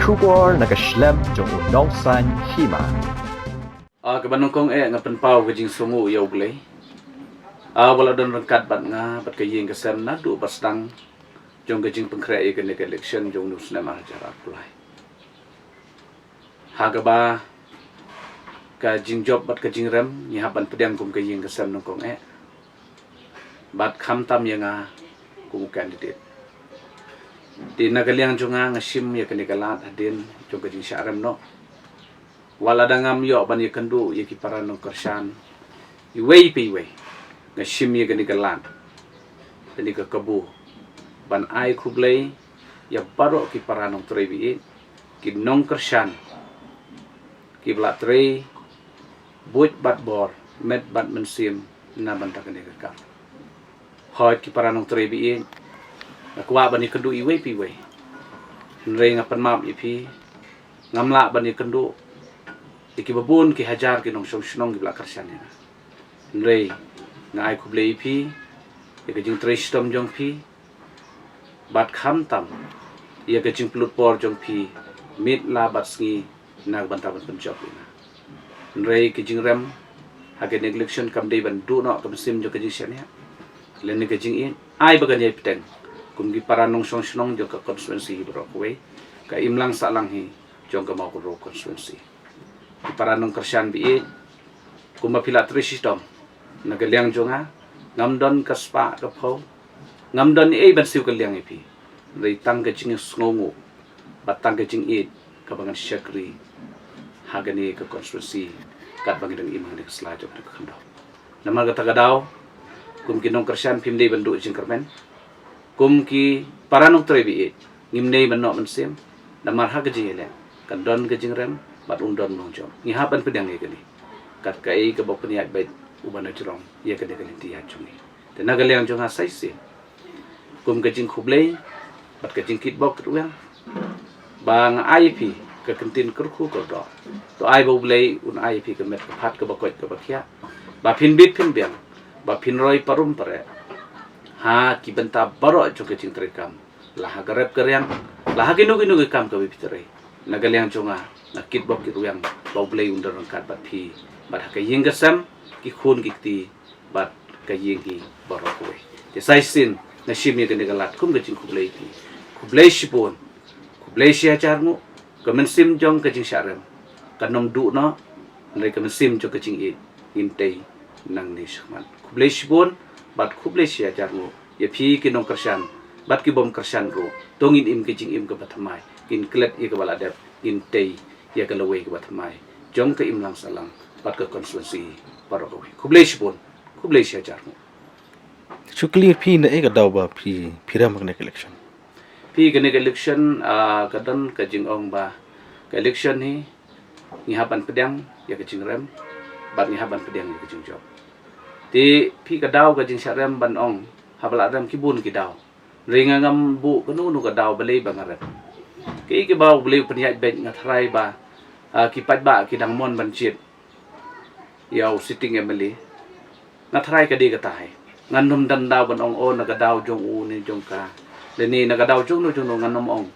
Kubor nakaslem jong unongsan hima. Kabanong kong nga penpaw kajing sungu yaw blay. Wala don rangkat bat nga bat kaying kasem na do bastang jong kajing pengkrea kan election jong nus na mahajara pulai. Hagaba kajing job bat kajing rem ni haban pedang kum kaying kasem nong kong bat kham tam yang kum candidate. Di nagaliang jonga ngasim ya kanikalat hadin jong kajing syarem no. Wala dangam yo ban ye kendu ye kiparan nong kersan iwei piwei ngasim ye kanikalat dan ke kebu ban ai kublai ya baro kiparan nong trebi ki nong kersan ki blatrei buat bat bor met bat mensim na ban ta kanikakam hoy kiparan nong trebi Nakwa ba ni kendu iwei piwei. Nrei ngapan map ipi. Ngamla ba ni kendu. Iki babun ki hajar ki nong syong ki belakar sian ni. Nrei ngai ku blei ipi. Ia kejing tristom jong pi. Bat kham tam. Ia kejing pelut por jong pi. Mit la bat sngi nag bantaban penjob ina. Nrei kejing rem. Hage neglection kam dei ban du no kam sim jong kejing sian ni. Len ni kejing in. Ai bagan ye piteng. Kum gi paranong song jong ka konstituensi Brokwe ka imlang salang hi jong ka mau ro konstituensi di paranong kersan bi kum mapila tristom nagaliang jonga ngamdon ka spa ka pho ngamdon ban siu ka liang ipi rei tang ka jing sngongu batang ka jing ka bangan syakri hagani ka konstituensi kat bangidang imang ni slajo ka khando namal ka tagadaw kum kinong kersan pimdei bandu jing kermen kum ki paranong trebi ngimnei banno mensim namar ha kejing ele kan don kejing rem bat undon nongjo ngi hapan pedang ye kali kat kai ke bok peniat bait ubana jrong ye kade kali ti ha chungi te nagaliang jong ha saisi kum kejing khublei bat kejing kitbok ruang bang IP ke kentin kerku ko do to ai bo blei un IP ke met phat ke bakot ke bakia ba phin bit phin biang ba phin roi parum pare ha ki benta baro jong kecing terekam lah garep keryang lah ginu kam ka bitere nagaliang jonga nakit bok ki ruyang bau blei under rangkat bat phi bat ha kaying gasam ki khun ki bat kaying ki baro kowe te saisin na shimi ke negalat kum kecing kublei sipon kublei sia charmu kemensim jong kecing syarem kanom du no ndai kemensim jong kecing intei nang ni shman kublei sipon bat kublei sia jarmu ya phi ki nong kersan bat ki bom kersan ro tongin im kejing im ke bathamai kin klet ye ke baladep in tei ya ke lawei ke bathamai jong ke im lang salang bat ke konstituensi parokowe kublei sipon kublei sia jarmu Clear phi na ka daw ba phi phiram mak election phi ke election kadan kejing ong ba ke election ni ngihapan pedang ya kejing rem bat ngihapan pedang ya kejing job ti phi ka daw ka jing syarem ban ong habala ram kibun ki daw ringa ngam bu kanu nu ka daw balei bangaret ki baw balei peniat bet ngatrai ba ki pat ba ki dang mon ban chit yaw sitting emily ngatrai ka di ka tai nganom dan daw ban ong o na ka daw jong u ni jong ka leni na ka daw jong nu nganom ong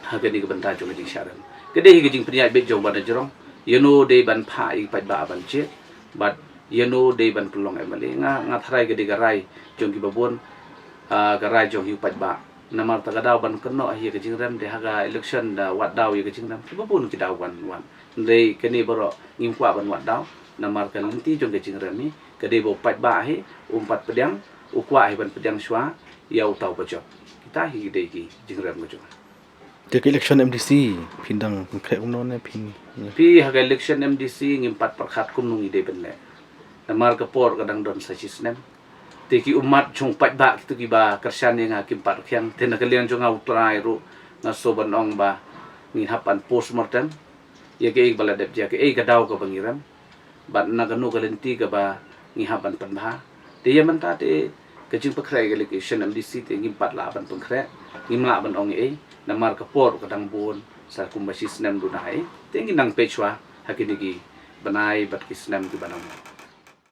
ha ka di ka banta jong jing syarem ke de ki jing peniat bet jong ban jrong yeno de ban pha i pat ba ban chit bat yeno de ban pelong emali nga thrai ke digarai jong ki babon garai jong hiu pat ba namar ta gadaw ban kenno hi ke jingram de haga election da wat daw ye ke jingram ki babon ki daw wan de ke ni boro ngim kwa ban wat daw namar ka lenti jong ke jingram ni ke de bo pat ba hi pat pedang ukwa hi ban pedang shwa yau taw ba job kita hi de ki jingram ngo jong the election MDC phindang kre umno ne pi haga election MDC ngim pat prakhat kum nung ide ben le namar ka por kadang don sa sistem teki umat chung pat ba kitu ki ba kersan yang hakim pat kyang tena kalian jong utrai ru na soban ong ba ngi hapan postmortem ya ke bala dep ja ke ka daw ka bangiram bat na kanu kalenti ka ba ngi hapan pan ba te ya manta te ke jing pakrai ke election MDC te ngi pat la ban pangkre ngi mla ban ong namar ka por kadang bon sa kumba sistem du nai te ngi nang pechwa hakini ki banai bat ki sistem ki banam